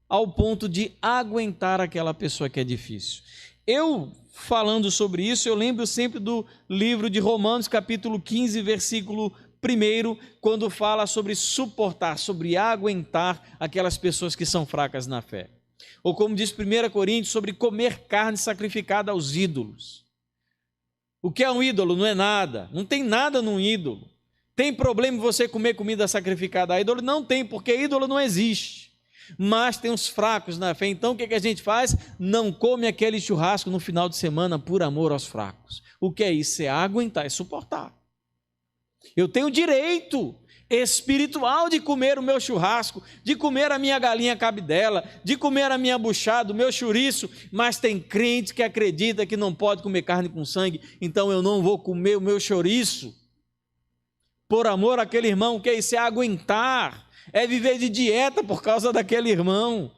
ao ponto de aguentar aquela pessoa que é difícil. Eu, falando sobre isso, eu lembro sempre do livro de Romanos, capítulo 15, versículo 1, quando fala sobre suportar, sobre aguentar aquelas pessoas que são fracas na fé. Ou como diz 1 Coríntios, sobre comer carne sacrificada aos ídolos. O que é um ídolo? Não é nada, não tem nada num ídolo. Tem problema você comer comida sacrificada a ídolo? Não tem, porque ídolo não existe. Mas tem os fracos na fé, então o que a gente faz? Não come aquele churrasco no final de semana por amor aos fracos. O que é isso? É aguentar, é suportar. Eu tenho direito espiritual de comer o meu churrasco, de comer a minha galinha cabidela, de comer a minha buchada, o meu chouriço, mas tem crente que acredita que não pode comer carne com sangue, então eu não vou comer o meu chouriço por amor àquele irmão. O que é isso? É aguentar, é viver de dieta por causa daquele irmão.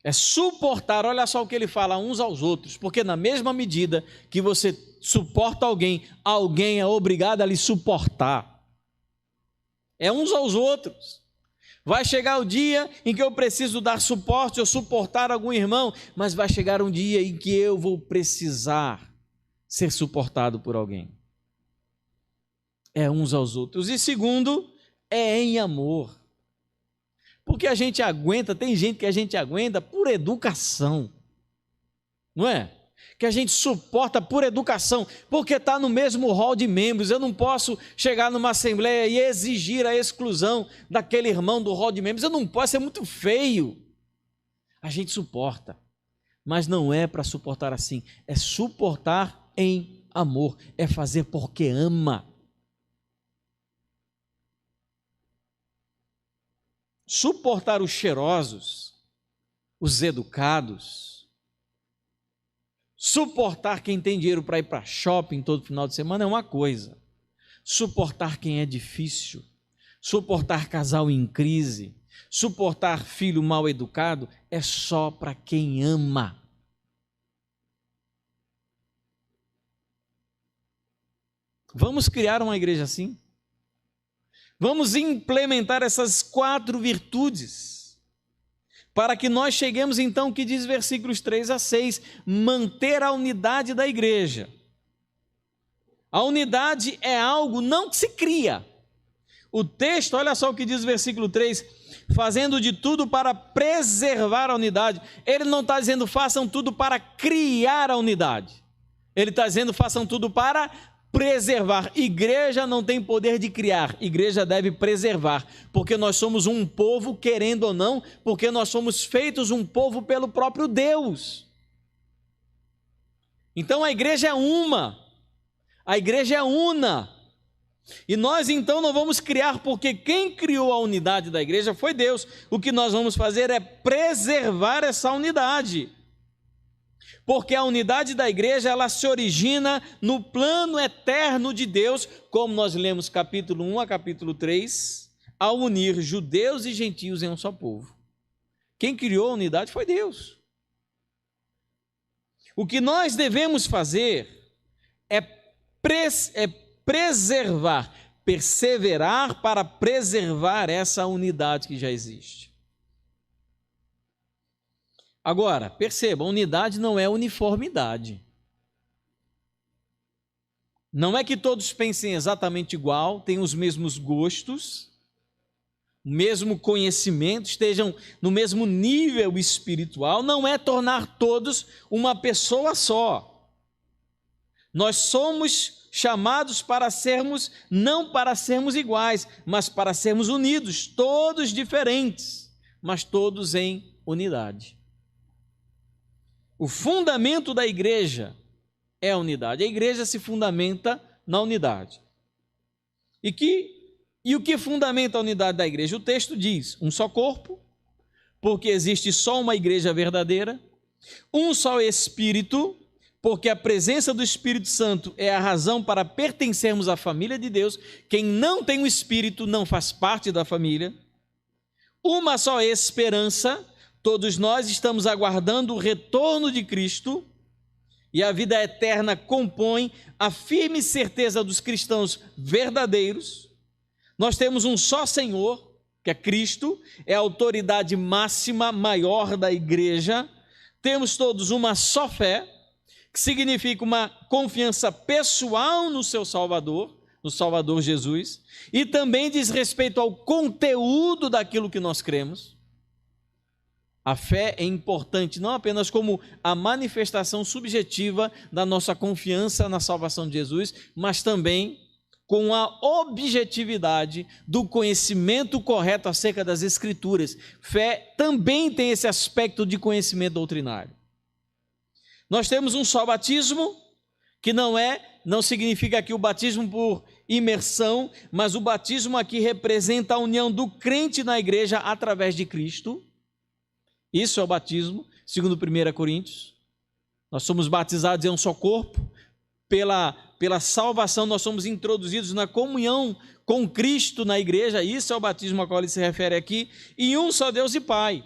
É suportar, olha só o que ele fala, uns aos outros, porque na mesma medida que você suporta alguém, alguém é obrigado a lhe suportar. É uns aos outros. Vai chegar o dia em que eu preciso dar suporte ou suportar algum irmão, mas vai chegar um dia em que eu vou precisar ser suportado por alguém. É uns aos outros. E segundo, é em amor. Porque a gente aguenta, tem gente que a gente aguenta por educação, não é? Que a gente suporta por educação, porque está no mesmo rol de membros. Eu não posso chegar numa assembleia e exigir a exclusão daquele irmão do rol de membros. Eu não posso, é muito feio. A gente suporta, mas não é para suportar assim, é suportar em amor, é fazer porque ama. Suportar os cheirosos, os educados, suportar quem tem dinheiro para ir para shopping todo final de semana é uma coisa. Suportar quem é difícil, suportar casal em crise, suportar filho mal educado é só para quem ama. Vamos criar uma igreja assim? Vamos implementar essas 4 virtudes, para que nós cheguemos então, o que diz versículos 3 a 6, manter a unidade da igreja. A unidade é algo não que se cria. O texto, olha só o que diz o versículo 3, fazendo de tudo para preservar a unidade. Ele não está dizendo façam tudo para criar a unidade. Ele está dizendo façam tudo para preservar. Igreja não tem poder de criar, igreja deve preservar, porque nós somos um povo, querendo ou não, porque nós somos feitos um povo pelo próprio Deus. Então a igreja é uma, a igreja é una, e nós então não vamos criar, porque quem criou a unidade da igreja foi Deus. O que nós vamos fazer é preservar essa unidade. Porque a unidade da igreja, ela se origina no plano eterno de Deus, como nós lemos capítulo 1 a capítulo 3, ao unir judeus e gentios em um só povo. Quem criou a unidade foi Deus. O que nós devemos fazer é preservar, perseverar para preservar essa unidade que já existe. Agora, perceba, unidade não é uniformidade. Não é que todos pensem exatamente igual, tenham os mesmos gostos, o mesmo conhecimento, estejam no mesmo nível espiritual. Não é tornar todos uma pessoa só. Nós somos chamados para sermos, não para sermos iguais, mas para sermos unidos, todos diferentes, mas todos em unidade. O fundamento da igreja é a unidade. A igreja se fundamenta na unidade. E o que fundamenta a unidade da igreja? O texto diz: um só corpo, porque existe só uma igreja verdadeira, um só Espírito, porque a presença do Espírito Santo é a razão para pertencermos à família de Deus. Quem não tem o Espírito não faz parte da família. Uma só esperança. Todos nós estamos aguardando o retorno de Cristo, e a vida eterna compõe a firme certeza dos cristãos verdadeiros. Nós temos um só Senhor, que é Cristo, é a autoridade máxima, maior da igreja. Temos todos uma só fé, que significa uma confiança pessoal no seu Salvador, no Salvador Jesus, e também diz respeito ao conteúdo daquilo que nós cremos. A fé é importante não apenas como a manifestação subjetiva da nossa confiança na salvação de Jesus, mas também com a objetividade do conhecimento correto acerca das Escrituras. Fé também tem esse aspecto de conhecimento doutrinário. Nós temos um só batismo, que não significa aqui o batismo por imersão, mas o batismo aqui representa a união do crente na igreja através de Cristo. Isso é o batismo, segundo 1 Coríntios. Nós somos batizados em um só corpo. Pela salvação, nós somos introduzidos na comunhão com Cristo na igreja, isso é o batismo ao qual ele se refere aqui, e um só Deus e Pai.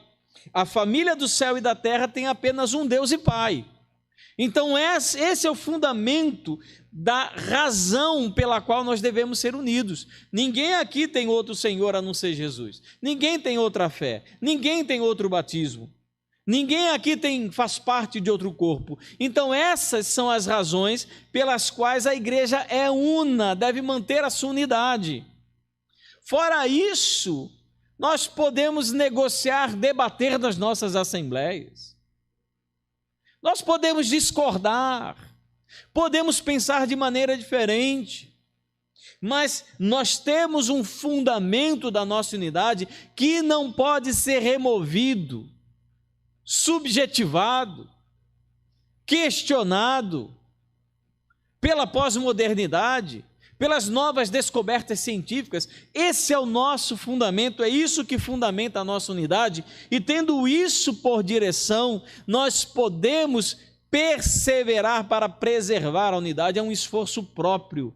A família do céu e da terra tem apenas um Deus e Pai. Então esse é o fundamento da razão pela qual nós devemos ser unidos. Ninguém aqui tem outro Senhor a não ser Jesus. Ninguém tem outra fé. Ninguém tem outro batismo. Ninguém aqui faz parte de outro corpo. Então essas são as razões pelas quais a igreja é una, deve manter a sua unidade. Fora isso, nós podemos negociar, debater nas nossas assembleias. Nós podemos discordar, podemos pensar de maneira diferente, mas nós temos um fundamento da nossa unidade que não pode ser removido, subjetivado, questionado pela pós-modernidade, pelas novas descobertas científicas. Esse é o nosso fundamento, é isso que fundamenta a nossa unidade, e tendo isso por direção, nós podemos perseverar para preservar a unidade. É um esforço próprio,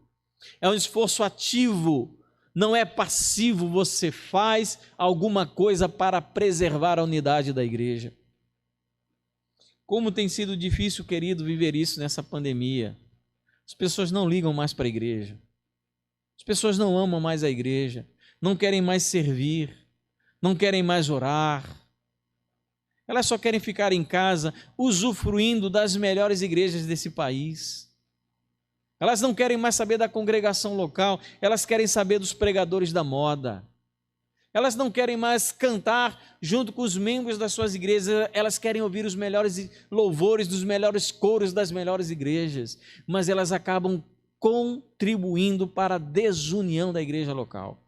é um esforço ativo, não é passivo. Você faz alguma coisa para preservar a unidade da igreja. Como tem sido difícil, querido, viver isso nessa pandemia. As pessoas não ligam mais para a igreja. As pessoas não amam mais a igreja, não querem mais servir, não querem mais orar. Elas só querem ficar em casa, usufruindo das melhores igrejas desse país. Elas não querem mais saber da congregação local, elas querem saber dos pregadores da moda. Elas não querem mais cantar junto com os membros das suas igrejas, elas querem ouvir os melhores louvores dos melhores coros das melhores igrejas, mas elas acabam contribuindo para a desunião da igreja local.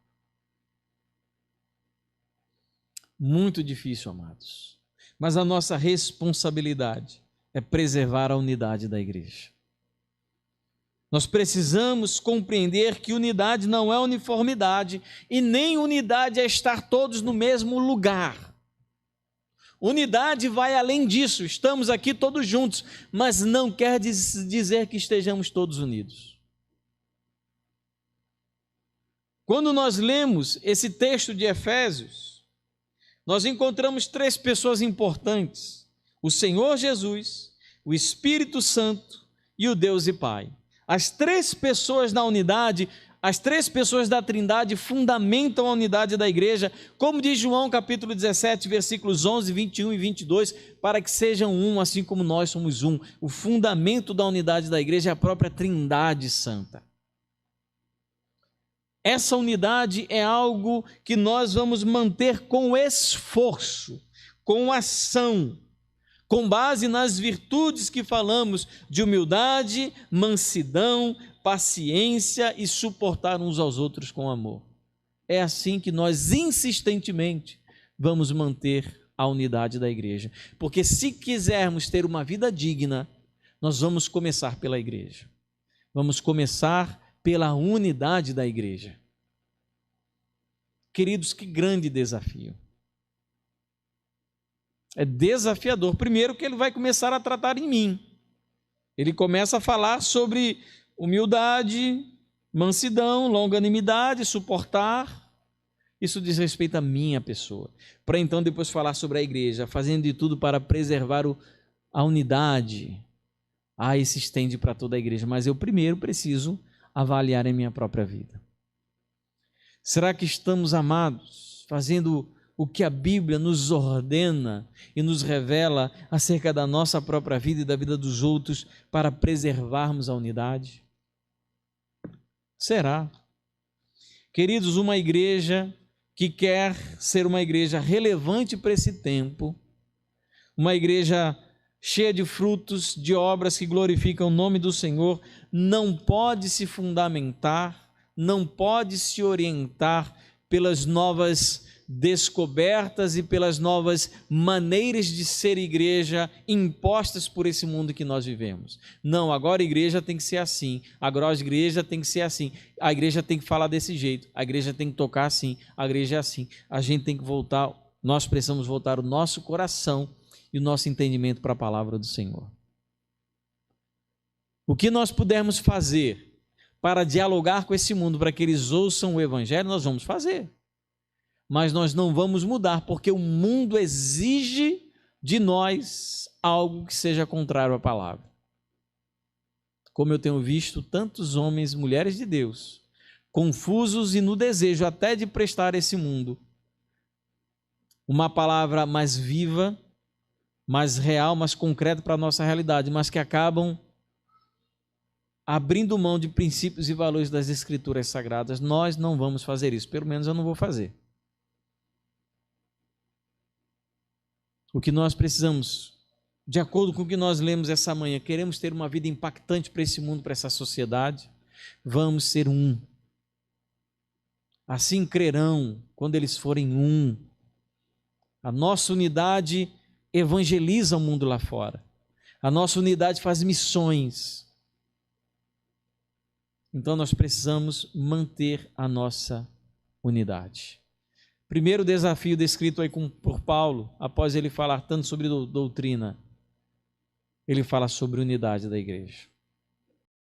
Muito difícil, amados. Mas a nossa responsabilidade é preservar a unidade da igreja. Nós precisamos compreender que unidade não é uniformidade e nem unidade é estar todos no mesmo lugar. Unidade vai além disso, estamos aqui todos juntos, mas não quer dizer que estejamos todos unidos. Quando nós lemos esse texto de Efésios, nós encontramos três pessoas importantes: o Senhor Jesus, o Espírito Santo e o Deus e Pai. As três pessoas da unidade, as três pessoas da Trindade fundamentam a unidade da igreja, como diz João capítulo 17, versículos 11, 21 e 22, para que sejam um, assim como nós somos um. O fundamento da unidade da igreja é a própria Trindade Santa. Essa unidade é algo que nós vamos manter com esforço, com ação, com base nas virtudes que falamos de humildade, mansidão, paciência e suportar uns aos outros com amor. É assim que nós insistentemente vamos manter a unidade da igreja. Porque se quisermos ter uma vida digna, nós vamos começar pela igreja. Vamos começar pela unidade da igreja. Queridos, que grande desafio. É desafiador. Primeiro que ele vai começar a tratar em mim. Ele começa a falar sobre humildade, mansidão, longanimidade, suportar. Isso diz respeito à minha pessoa. Para então depois falar sobre a igreja, fazendo de tudo para preservar a unidade. Isso se estende para toda a igreja, mas eu primeiro preciso avaliar em minha própria vida. Será que estamos, amados, fazendo o que a Bíblia nos ordena e nos revela acerca da nossa própria vida e da vida dos outros para preservarmos a unidade? Será? Queridos, uma igreja que quer ser uma igreja relevante para esse tempo, uma igreja cheia de frutos, de obras que glorificam o nome do Senhor, não pode se fundamentar, não pode se orientar pelas novas descobertas e pelas novas maneiras de ser igreja impostas por esse mundo que nós vivemos. Não, agora a igreja tem que ser assim, agora a igreja tem que ser assim, a igreja tem que falar desse jeito, a igreja tem que tocar assim, a igreja é assim. A gente tem que voltar, nós precisamos voltar o nosso coração e o nosso entendimento para a palavra do Senhor. O que nós pudermos fazer para dialogar com esse mundo, para que eles ouçam o evangelho, nós vamos fazer. Mas nós não vamos mudar, porque o mundo exige de nós algo que seja contrário à palavra. Como eu tenho visto tantos homens e mulheres de Deus, confusos e no desejo até de prestar a esse mundo uma palavra mais viva, mais real, mais concreta para a nossa realidade, mas que acabam abrindo mão de princípios e valores das Escrituras Sagradas. Nós não vamos fazer isso, pelo menos eu não vou fazer. O que nós precisamos, de acordo com o que nós lemos essa manhã, queremos ter uma vida impactante para esse mundo, para essa sociedade, vamos ser um. Assim crerão quando eles forem um. A nossa unidade evangeliza o mundo lá fora. A nossa unidade faz missões. Então nós precisamos manter a nossa unidade. Primeiro desafio descrito aí por Paulo, após ele falar tanto sobre doutrina, ele fala sobre unidade da igreja.